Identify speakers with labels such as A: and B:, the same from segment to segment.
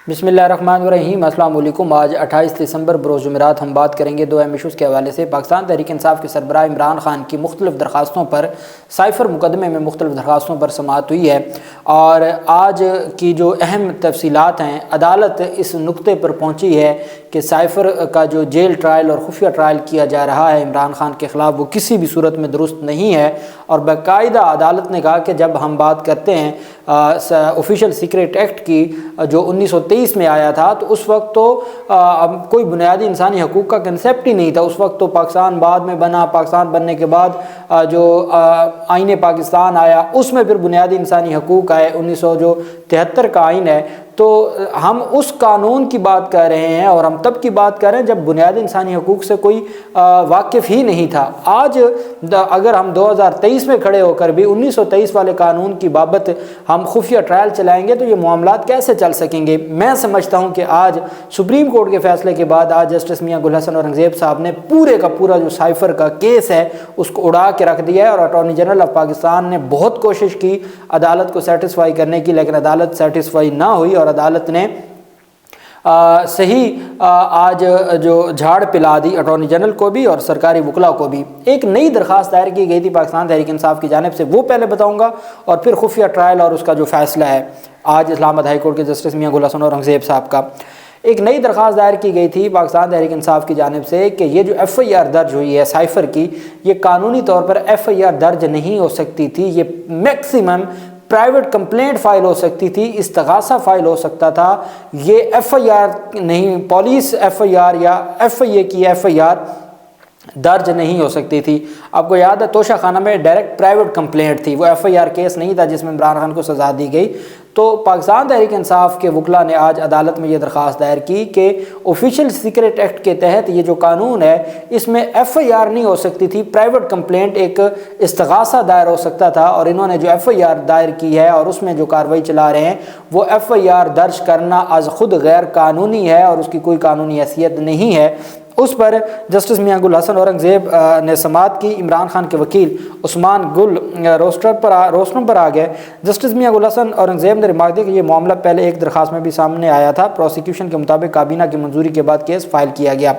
A: بسم اللہ الرحمن الرحیم۔ السلام علیکم۔ آج 28 دسمبر بروز جمعرات ہم بات کریں گے دو اہم ایشوز کے حوالے سے۔ پاکستان تحریک انصاف کے سربراہ عمران خان کی مختلف درخواستوں پر سائفر مقدمے میں مختلف درخواستوں پر سماعت ہوئی ہے، اور آج کی جو اہم تفصیلات ہیں، عدالت اس نقطے پر پہنچی ہے کہ سائفر کا جو جیل ٹرائل اور خفیہ ٹرائل کیا جا رہا ہے عمران خان کے خلاف، وہ کسی بھی صورت میں درست نہیں ہے۔ اور باقاعدہ عدالت نے کہا کہ جب ہم بات کرتے ہیں آفیشیل سیکریٹ ایکٹ کی جو 1923 میں آیا تھا، تو اس وقت تو کوئی بنیادی انسانی حقوق کا کنسیپٹ ہی نہیں تھا۔ اس وقت تو پاکستان بعد میں بنا، پاکستان بننے کے بعد جو آئین پاکستان آیا، اس میں پھر بنیادی انسانی حقوق آئے، 1973 کا آئین ہے۔ تو ہم اس قانون کی بات کر رہے ہیں، اور ہم تب کی بات کر رہے ہیں جب بنیادی انسانی حقوق سے کوئی واقف ہی نہیں تھا۔ آج اگر ہم 2023 میں کھڑے ہو کر بھی 1923 والے قانون کی بابت ہم خفیہ ٹرائل چلائیں گے تو یہ معاملات کیسے چل سکیں گے؟ میں سمجھتا ہوں کہ آج سپریم کورٹ کے فیصلے کے بعد آج جسٹس میاں گل حسن اورنگزیب صاحب نے پورے کا پورا جو سائفر کا کیس ہے اس کو اڑا کے رکھ دیا ہے، اور اٹارنی جنرل آف پاکستان نے بہت کوشش کی عدالت کو سیٹسفائی کرنے کی، لیکن عدالت سیٹسفائی نہ ہوئی، اور عدالت نے صحیح آج جو جھاڑ پلا دی اٹارنی جنرل کو بھی اور سرکاری وکلاء کو بھی۔ ایک نئی درخواست دائر کی گئی تھی پاکستان تحریک انصاف کی جانب سے، وہ پہلے بتاؤں گا، اور پھر خفیہ ٹرائل اور اس کا جو فیصلہ ہے آج اسلام آباد ہائی کورٹ کے جسٹس میاں گل حسن اورنگزیب صاحب کا۔ ایک نئی درخواست دائر کی گئی تھی پاکستان تحریک انصاف کی جانب سے کہ یہ جو ایف آئی آر درج ہوئی ہے سائفر کی، یہ قانونی طور پر ایف آئی آر درج نہیں ہو سکتی تھی، یہ میکسیمم پرائیویٹ کمپلینٹ فائل ہو سکتی تھی، استغاثہ فائل ہو سکتا تھا، یہ ایف آئی آر نہیں، پولیس ایف آئی آر یا ایف آئی اے کی ایف آئی آر درج نہیں ہو سکتی تھی۔ آپ کو یاد ہے توشہ خانہ میں ڈائریکٹ پرائیویٹ کمپلینٹ تھی، وہ ایف آئی آر کیس نہیں تھا جس میں عمران خان کو سزا دی گئی۔ تو پاکستان تحریک انصاف کے وکلاء نے آج عدالت میں یہ درخواست دائر کی کہ آفیشیل سیکریٹ ایکٹ کے تحت یہ جو قانون ہے اس میں ایف آئی آر نہیں ہو سکتی تھی، پرائیویٹ کمپلینٹ ایک استغاثہ دائر ہو سکتا تھا، اور انہوں نے جو ایف آئی آر دائر کی ہے اور اس میں جو کارروائی چلا رہے ہیں وہ ایف آئی آر درج کرنا از خود غیر قانونی ہے اور اس کی کوئی قانونی حیثیت نہیں ہے۔ اس پر جسٹس میاں گل حسن اورنگزیب نے سماعت کی۔ عمران خان کے وکیل عثمان گل روسٹرم پر آ گئے۔ جسٹس میاں گل حسن اورنگزیب نے ریمارک دیا کہ یہ معاملہ پہلے ایک درخواست میں بھی سامنے آیا تھا، پروسیکیوشن کے مطابق کابینہ کی منظوری کے بعد کیس فائل کیا گیا۔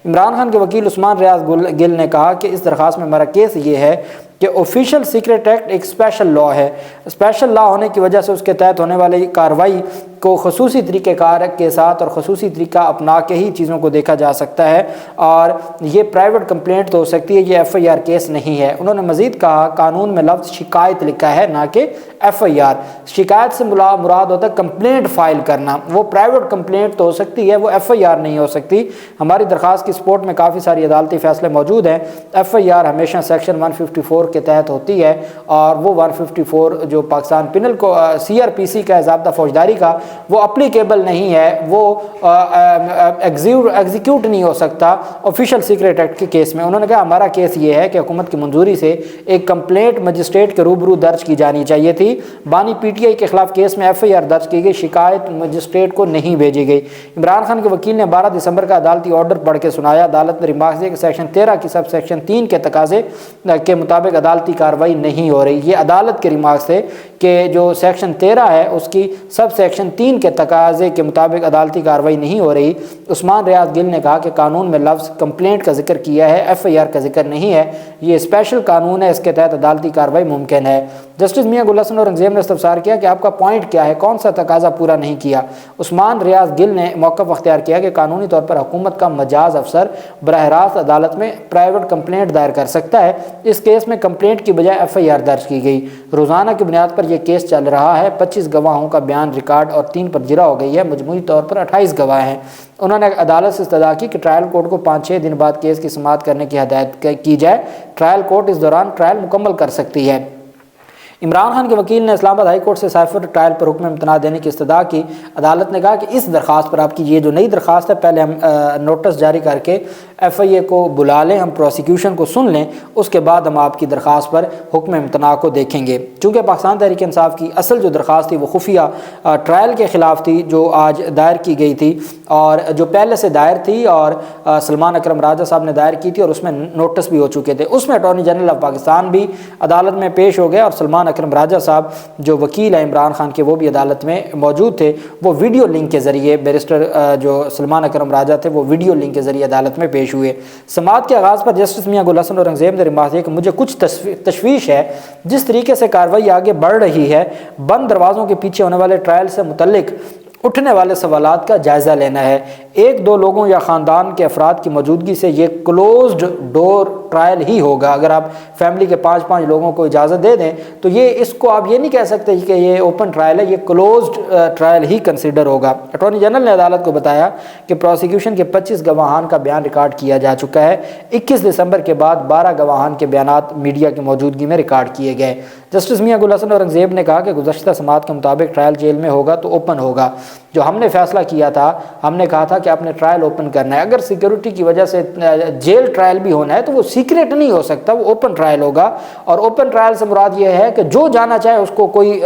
A: عمران خان کے وکیل عثمان ریاض گل نے کہا کہ اس درخواست میں ہمارا کیس یہ ہے کہ آفیشیل سیکریٹ ایکٹ ایک اسپیشل لا ہے، اسپیشل لا ہونے کی وجہ سے اس کے تحت ہونے والی کارروائی کو خصوصی طریقہ کار کے ساتھ اور خصوصی طریقہ اپنا کے ہی چیزوں کو دیکھا جا سکتا ہے، اور یہ پرائیویٹ کمپلینٹ تو ہو سکتی ہے، یہ ایف آئی آر کیس نہیں ہے۔ انہوں نے مزید کہا قانون میں لفظ شکایت لکھا ہے نہ کہ ایف آئی آر۔ شکایت سے مراد ہوتا ہے کمپلینٹ فائل کرنا، وہ پرائیویٹ کمپلینٹ تو ہو سکتی ہے، وہ ایف آئی آر نہیں ہو سکتی۔ ہماری درخواست کی سپورٹ میں کافی ساری عدالتی فیصلے موجود ہیں۔ ایف آئی آر ہمیشہ سیکشن 154 کے تحت ہوتی ہے، اور وہ 154 جو پاکستان پینل کو سی آر پی سی کا ضابطہ فوجداری کا، وہ اپلیکیبل نہیں ہے، وہ ایگزیکیوٹ نہیں ہو سکتا آفیشیل سیکریٹ ایکٹ کے کیس میں۔ انہوں نے کہا ہمارا کیس یہ ہے کہ حکومت کی منظوری سے ایک کمپلینٹ مجسٹریٹ کے روبرو درج کی جانی چاہیے تھی۔ بانی پی ٹی آئی کے خلاف کیس میں ایف آئی آر درج کی گئی، شکایت مجسٹریٹ کو نہیں بھیجی گئی۔ عمران خان کے وکیل نے 12 دسمبر کا عدالتی آرڈر پڑھ کے سنایا۔ عدالت نے ریمارک دیا کہ سیکشن 13 کی سب سیکشن 3 کے تقاضے کے مطابق عدالتی کارروائی نہیں ہو رہی۔ یہ عدالت کے ریمارکس تھے کہ جو سیکشن 13 ہے اس کی سب سیکشن 3 کے تقاضے کے مطابق عدالتی کارروائی نہیں ہو رہی۔ عثمان ریاض گل نے کہا کہ قانون میں لفظ کمپلینٹ کا ذکر کیا ہے، ایف آئی آر کا ذکر نہیں ہے، یہ اسپیشل قانون ہے، اس کے تحت عدالتی کارروائی ممکن ہے۔ جسٹس میاں گل حسن اورنگزیب نے استفسار کیا کہ آپ کا پوائنٹ کیا ہے، کون سا تقاضا پورا نہیں کیا؟ عثمان ریاض گل نے موقف اختیار کیا کہ قانونی طور پر حکومت کا مجاز افسر براہ راست عدالت میں پرائیویٹ کمپلینٹ دائر کر سکتا ہے۔ اس کیس میں کمپلینٹ کی بجائے ایف آئی آر درج کی گئی۔ روزانہ کی بنیاد پر یہ کیس چل رہا ہے، 25 گواہوں کا بیان ریکارڈ اور 3 پر جرا ہو گئی ہے، مجموعی طور پر 28 گواہ ہیں۔ انہوں نے عدالت سے استدعا کی کہ ٹرائل کورٹ کو 5-6 دن بعد کیس کی سماعت کرنے کی ہدایت کی جائے، ٹرائل کورٹ اس دوران ٹرائل مکمل کر سکتی ہے۔ عمران خان کے وکیل نے اسلام آباد ہائی کورٹ سے سائفر ٹرائل پر حکم امتناع دینے کی استدعا کی۔ عدالت نے کہا کہ اس درخواست پر آپ کی یہ جو نئی درخواست ہے، پہلے ہم نوٹس جاری کر کے ایف آئی اے کو بلا لیں، ہم پروسیکیوشن کو سن لیں، اس کے بعد ہم آپ کی درخواست پر حکم امتناع کو دیکھیں گے۔ چونکہ پاکستان تحریک انصاف کی اصل جو درخواست تھی وہ خفیہ ٹرائل کے خلاف تھی جو آج دائر کی گئی تھی، اور جو پہلے سے دائر تھی اور سلمان اکرم راجہ صاحب نے دائر کی تھی، اور اس میں نوٹس بھی ہو چکے تھے۔ اس میں اٹارنی جنرل آف پاکستان بھی عدالت میں پیش ہو گئے، اور سلمان سلمان اکرم راجہ صاحب جو وکیل ہیں عمران خان کے، وہ بھی عدالت میں موجود تھے، وہ ویڈیو لنک کے ذریعے بیرسٹر جو سلمان اکرم راجہ تھے وہ ویڈیو لنک کے ذریعے عدالت میں پیش ہوئے۔ سماعت کے آغاز پر جسٹس میاں گل حسن اورنگزیب نے ریمارک دیا کہ مجھے کچھ تشویش ہے جس طریقے سے کارروائی آگے بڑھ رہی ہے، بند دروازوں کے پیچھے ہونے والے ٹرائل سے متعلق اٹھنے والے سوالات کا جائزہ لینا ہے۔ ایک دو لوگوں یا خاندان کے افراد کی موجودگی سے یہ کلوزڈ ڈور ٹرائل ہی ہوگا۔ اگر آپ فیملی کے 5 لوگوں کو اجازت دے دیں تو یہ اس کو آپ یہ نہیں کہہ سکتے کہ یہ اوپن ٹرائل ہے، یہ کلوزڈ ٹرائل ہی کنسیڈر ہوگا۔ اٹارنی جنرل نے عدالت کو بتایا کہ پروسیکیوشن کے 25 گواہان کا بیان ریکارڈ کیا جا چکا ہے۔ 21 دسمبر کے بعد 12 گواہان کے بیانات میڈیا کی موجودگی میں ریکارڈ کیے گئے۔ جسٹس میاں گل حسن اورنگزیب نے کہا کہ گزشتہ سماعت کے مطابق ٹرائل جیل میں ہوگا تو اوپن ہوگا۔ جو ہم نے فیصلہ کیا تھا، ہم نے کہا تھا کہ آپ نے ٹرائل اوپن کرنا ہے، اگر سیکیورٹی کی وجہ سے جیل ٹرائل بھی ہونا ہے تو وہ سیکریٹ نہیں ہو سکتا، وہ اوپن ٹرائل ہوگا۔ اور اوپن ٹرائل سے مراد یہ ہے کہ جو جانا چاہے اس کو کوئی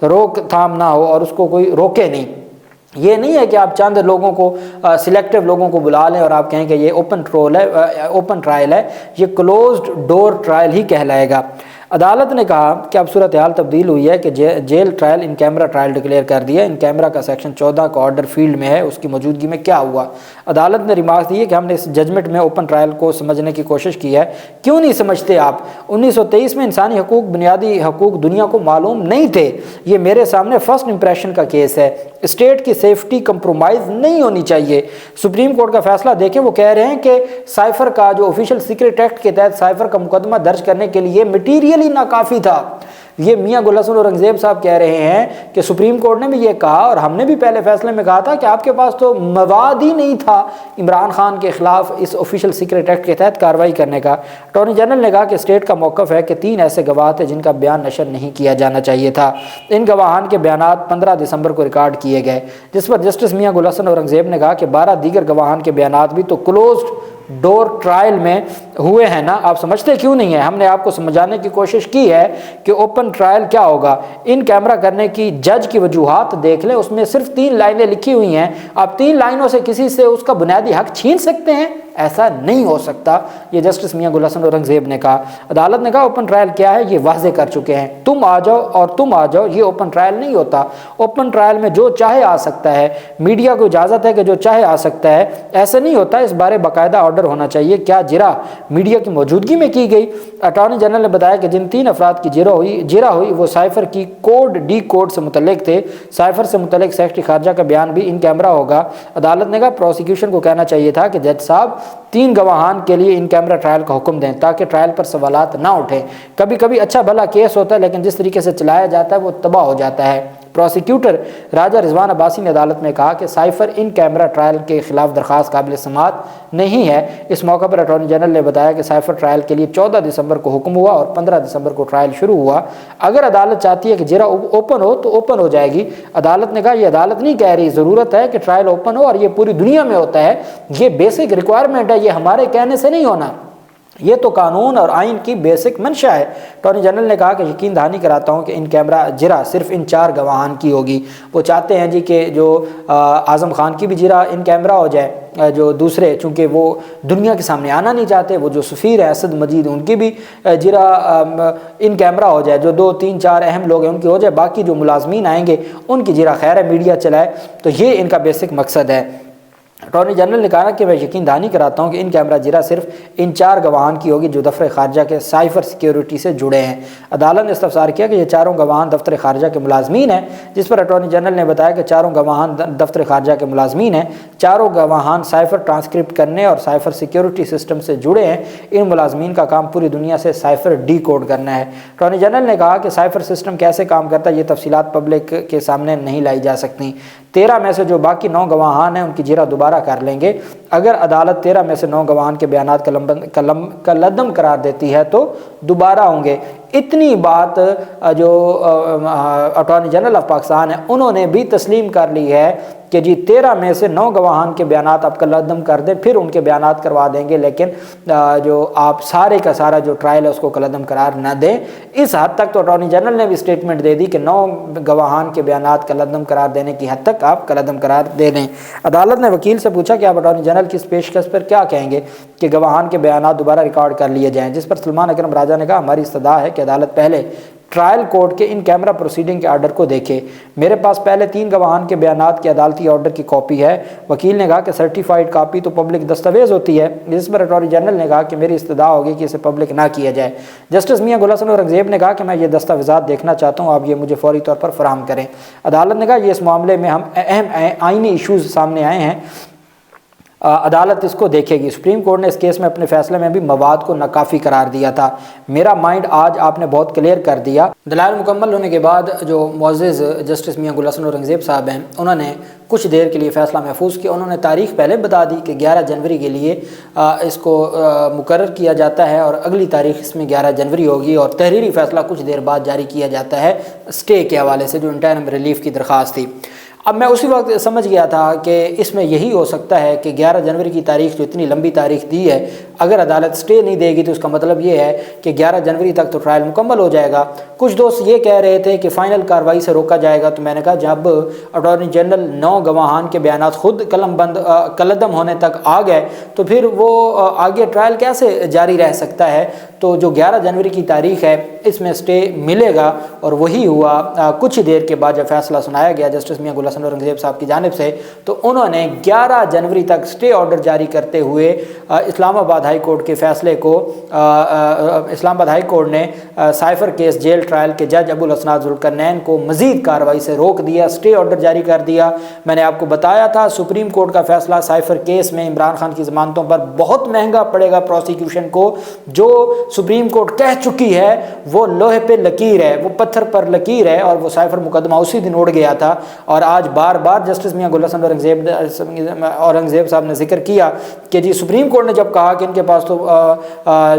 A: روک تھام نہ ہو اور اس کو کوئی روکے نہیں۔ یہ نہیں ہے کہ آپ چند لوگوں کو سلیکٹیو لوگوں کو بلا لیں اور آپ کہیں کہ یہ اوپن ٹرائل ہے، یہ کلوزڈ ڈور ٹرائل ہی کہلائے گا۔ عدالت نے کہا کہ اب صورتحال تبدیل ہوئی ہے کہ جیل ٹرائل ان کیمرہ ٹرائل ڈکلیئر کر دیا۔ ان کیمرہ کا سیکشن 14 کا آرڈر فیلڈ میں ہے، اس کی موجودگی میں کیا ہوا؟ عدالت نے ریمارک دی ہے کہ ہم نے اس ججمنٹ میں اوپن ٹرائل کو سمجھنے کی کوشش کی ہے۔ کیوں نہیں سمجھتے آپ؟ 1923 میں انسانی حقوق، بنیادی حقوق دنیا کو معلوم نہیں تھے۔ یہ میرے سامنے فرسٹ امپریشن کا کیس ہے۔ اسٹیٹ کی سیفٹی کمپرومائز نہیں ہونی چاہیے۔ سپریم کورٹ کا فیصلہ دیکھیں، وہ کہہ رہے ہیں کہ سائفر کا جو آفیشیل سیکرٹ ایکٹ کے تحت سائفر کا مقدمہ درج کرنے کے لیے مٹیریل ہی ناکافی تھا۔ یہ میاں گل حسن اورنگزیب صاحب کہہ رہے ہیں کہ سپریم کورٹ نے بھی یہ کہا اور ہم نے بھی پہلے فیصلے میں کہا تھا کہ آپ کے پاس تو مواد ہی نہیں تھا عمران خان کے خلاف اس آفیشیل سیکرٹ ایکٹ کے تحت کارروائی کرنے کا۔ اٹارنی جنرل نے کہا کہ اسٹیٹ کا موقف ہے کہ 3 ایسے گواہ تھے جن کا بیان نشر نہیں کیا جانا چاہیے تھا۔ ان گواہان کے بیانات 15 دسمبر کو ریکارڈ کیے گئے، جس پر جسٹس میاں گل حسن اورنگزیب نے کہا کہ 12 دیگر گواہان کے بیانات بھی تو کلوزڈ ڈور ٹرائل میں ہوئے ہیں نا، آپ سمجھتے کیوں نہیں ہیں؟ ہم نے آپ کو سمجھانے کی کوشش کی ہے کہ اوپن ٹرائل کیا ہوگا۔ ان کیمرہ کرنے کی جج کی وجوہات دیکھ لیں، اس میں صرف 3 لائنیں لکھی ہوئی ہیں۔ آپ 3 لائنوں سے کسی سے اس کا بنیادی حق چھین سکتے ہیں؟ ایسا نہیں ہو سکتا، یہ جسٹس میاں گل حسن اورنگزیب نے کہا۔ عدالت نے کہا اوپن ٹرائل کیا ہے یہ واضح کر چکے ہیں، تم آ جاؤ اور تم آ جاؤ، یہ اوپن ٹرائل نہیں ہوتا۔ اوپن ٹرائل میں جو چاہے آ سکتا ہے، میڈیا کو اجازت ہے کہ جو چاہے آ سکتا ہے، ایسا نہیں ہوتا۔ اس بارے باقاعدہ آرڈر ہونا چاہیے۔ کیا جرا میڈیا کی موجودگی میں کی گئی؟ اٹارنی جنرل نے بتایا کہ جن 3 افراد کی جرا ہوئی وہ سائفر کی کوڈ ڈی کوڈ سے متعلق تھے۔ سائفر سے متعلق سیکرٹری خارجہ کا بیان بھی ان کیمرہ ہوگا۔ عدالت نے کہا پروسیکیوشن کو کہنا چاہیے تھا کہ جج صاحب 3 گواہان کے لیے ان کیمرہ ٹرائل کا حکم دیں تاکہ ٹرائل پر سوالات نہ اٹھیں۔ کبھی کبھی اچھا بھلا کیس ہوتا ہے لیکن جس طریقے سے چلایا جاتا ہے وہ تباہ ہو جاتا ہے۔ پروسیکیوٹر راجہ رضوان عباسی نے عدالت میں کہا کہ سائفر ان کیمرہ ٹرائل کے خلاف درخواست قابل سماعت نہیں ہے۔ اس موقع پر اٹارنی جنرل نے بتایا کہ سائفر ٹرائل کے لیے 14 دسمبر کو حکم ہوا اور 15 دسمبر کو ٹرائل شروع ہوا۔ اگر عدالت چاہتی ہے کہ جرا اوپن ہو تو اوپن ہو جائے گی۔ عدالت نے کہا یہ عدالت نہیں کہہ رہی، ضرورت ہے کہ ٹرائل اوپن ہو اور یہ پوری دنیا میں ہوتا ہے، یہ بیسک ریکوائرمنٹ ہے، یہ ہمارے کہنے سے نہیں ہونا، یہ تو قانون اور آئین کی بیسک منشا ہے۔ اٹارنی جنرل نے کہا کہ یقین دہانی کراتا ہوں کہ ان کیمرہ جرا صرف ان 4 گواہان کی ہوگی۔ وہ چاہتے ہیں جی کہ جو اعظم خان کی بھی جرا ان کیمرہ ہو جائے، جو دوسرے چونکہ وہ دنیا کے سامنے آنا نہیں چاہتے، وہ جو سفیر ہیں اسد مجید ان کی بھی جرا ان کیمرہ ہو جائے، جو 2 3 4 اہم لوگ ہیں ان کی ہو جائے، باقی جو ملازمین آئیں گے ان کی جرا خیر ہے میڈیا چلائے، تو یہ ان کا بیسک مقصد ہے۔ اٹارنی جنرل نے کہا کہ میں یقین دہانی کراتا ہوں کہ ان کیمرہ جرا صرف ان 4 گواہان کی ہوگی جو دفتر خارجہ کے سائفر سیکیورٹی سے جڑے ہیں۔ عدالت نے استفسار کیا کہ یہ 4 گواہان دفتر خارجہ کے ملازمین ہیں، جس پر اٹارنی جنرل نے بتایا کہ 4 گواہان دفتر خارجہ کے ملازمین ہیں، 4 گواہان سائفر ٹرانسکرپٹ کرنے اور سائفر سیکیورٹی سسٹم سے جڑے ہیں۔ ان ملازمین کا کام پوری دنیا سے سائفر ڈی کوڈ کرنا ہے۔ اٹارنی جنرل نے کہا کہ سائفر سسٹم کیسے کام کرتا ہے یہ تفصیلات پبلک کے سامنے نہیں لائی جا سکتی۔ 13 میں سے جو باقی 9 گواہان ہیں ان کی جرا دوبارہ کر لیں گے۔ اگر عدالت 13 میں سے 9 گواہان کے بیانات کا لدم قرار دیتی ہے تو دوبارہ ہوں گے۔ اتنی بات جو اٹارنی جنرل آف پاکستان ہے انہوں نے بھی تسلیم کر لی ہے کہ جی 13 میں سے 9 گواہان کے بیانات آپ کلعدم کر دیں، پھر ان کے بیانات کروا دیں گے، لیکن جو آپ سارے کا سارا جو ٹرائل ہے اس کو کلعدم قرار نہ دیں۔ اس حد تک تو اٹارنی جنرل نے بھی اسٹیٹمنٹ دے دی کہ 9 گواہان کے بیانات کلعدم قرار دینے کی حد تک آپ کلعدم قرار دے دیں۔ عدالت نے وکیل سے پوچھا کہ آپ اٹارنی جنرل کی اس پیشکش پر کیا کہیں گے کہ گواہان کے بیانات دوبارہ ریکارڈ کر لیے جائیں، جس پر سلمان اکرم راجہ نے کہا ہماری استدعا ہے کہ عدالت پہلے ٹرائل کورٹ کے ان کیمرہ پروسیڈنگ کے آرڈر کو دیکھے۔ میرے پاس پہلے 3 گواہان کے بیانات کے عدالتی آرڈر کی کاپی ہے۔ وکیل نے کہا کہ سرٹیفائیڈ کاپی تو پبلک دستاویز ہوتی ہے، جس پر اٹارنی جنرل نے کہا کہ میری استدعا ہوگی کہ اسے پبلک نہ کیا جائے۔ جسٹس میاں گل حسن اورنگزیب نے کہا کہ میں یہ دستاویزات دیکھنا چاہتا ہوں، آپ یہ مجھے فوری طور پر فراہم کریں۔ عدالت نے کہا یہ اس معاملے میں ہم اہم آئینی ایشوز سامنے آئے ہیں، عدالت اس کو دیکھے گی۔ سپریم کورٹ نے اس کیس میں اپنے فیصلے میں بھی مواد کو ناکافی قرار دیا تھا۔ میرا مائنڈ آج آپ نے بہت کلیئر کر دیا۔ دلائل مکمل ہونے کے بعد جو معزز جسٹس میاں گل حسن اورنگزیب صاحب ہیں، انہوں نے کچھ دیر کے لیے فیصلہ محفوظ کیا۔ انہوں نے تاریخ پہلے بتا دی کہ 11 جنوری کے لیے اس کو مقرر کیا جاتا ہے اور اگلی تاریخ اس میں 11 جنوری ہوگی، اور تحریری فیصلہ کچھ دیر بعد جاری کیا جاتا ہے اسٹے کے حوالے سے جو انٹرم ریلیف کی درخواست تھی۔ اب میں اسی وقت سمجھ گیا تھا کہ اس میں یہی ہو سکتا ہے کہ 11 جنوری کی تاریخ جو اتنی لمبی تاریخ دی ہے، اگر عدالت سٹے نہیں دے گی تو اس کا مطلب یہ ہے کہ 11 جنوری تک تو ٹرائل مکمل ہو جائے گا۔ کچھ دوست یہ کہہ رہے تھے کہ فائنل کارروائی سے روکا جائے گا، تو میں نے کہا جب اٹارنی جنرل 9 گواہان کے بیانات خود قلمدم ہونے تک آ گئے تو پھر وہ آگے ٹرائل کیسے جاری رہ سکتا ہے؟ تو جو 11 جنوری کی تاریخ ہے اس میں سٹے ملے گا، اور وہی ہوا۔ کچھ دیر کے بعد جب فیصلہ سنایا گیا جسٹس میاں گل حسن اورنگزیب صاحب کی جانب سے، تو انہوں نے 11 جنوری تک سٹے آرڈر جاری کرتے ہوئے اسلام آباد ہائی کورٹ کے فیصلے کو اسلام آباد ہائی کورٹ نے سائفر کیس جیل ٹرائل کے جج ابو الاسناد ذوالقرنین کو مزید کارروائی سے روک دیا، سٹے آرڈر جاری کر دیا۔ میں نے آپ کو بتایا تھا سپریم کورٹ کا فیصلہ سائفر کیس میں عمران خان کی ضمانتوں پر بہت مہنگا پڑے گا پروسیکیوشن کو۔ جو سپریم کورٹ کہہ چکی ہے وہ لوہے پہ لکیر ہے، وہ پتھر پر لکیر ہے، اور وہ سائفر مقدمہ اسی دن اڑ گیا تھا۔ اور آج بار بار جسٹس میاں گل حسن اورنگزیب صاحب نے ذکر کیا کہ جی سپریم کورٹ نے جب کہا کہ ان کے پاس تو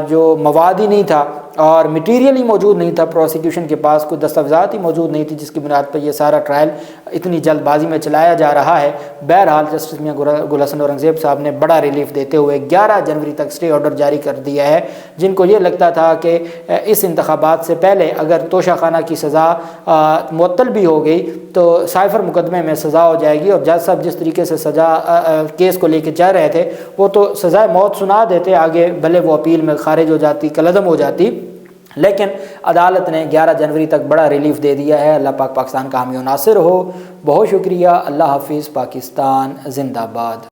A: جو مواد ہی نہیں تھا اور مٹیریل ہی موجود نہیں تھا، پروسیکیوشن کے پاس کوئی دستاویزات ہی موجود نہیں تھی جس کی بنیاد پر یہ سارا ٹرائل اتنی جلد بازی میں چلایا جا رہا ہے۔ بہرحال جسٹس میاں گل حسن اورنگزیب صاحب نے بڑا ریلیف دیتے ہوئے 11 جنوری تک سٹے آرڈر جاری کر دیا ہے۔ جن کو یہ لگتا تھا کہ اس انتخابات سے پہلے اگر توشہ خانہ کی سزا معطل بھی ہو گئی تو سائفر مقدمے میں سزا ہو جائے گی، اور جج صاحب جس طریقے سے سزا کیس کو لے کے جا رہے تھے وہ تو سزائے موت سنا دیتے، آگے بھلے وہ اپیل میں خارج ہو جاتی، کالعدم ہو جاتی، لیکن عدالت نے 11 جنوری تک بڑا ریلیف دے دیا ہے۔ اللہ پاک پاکستان کا حامی و ناصر ہو۔ بہت شکریہ۔ اللہ حافظ۔ پاکستان زندہ باد۔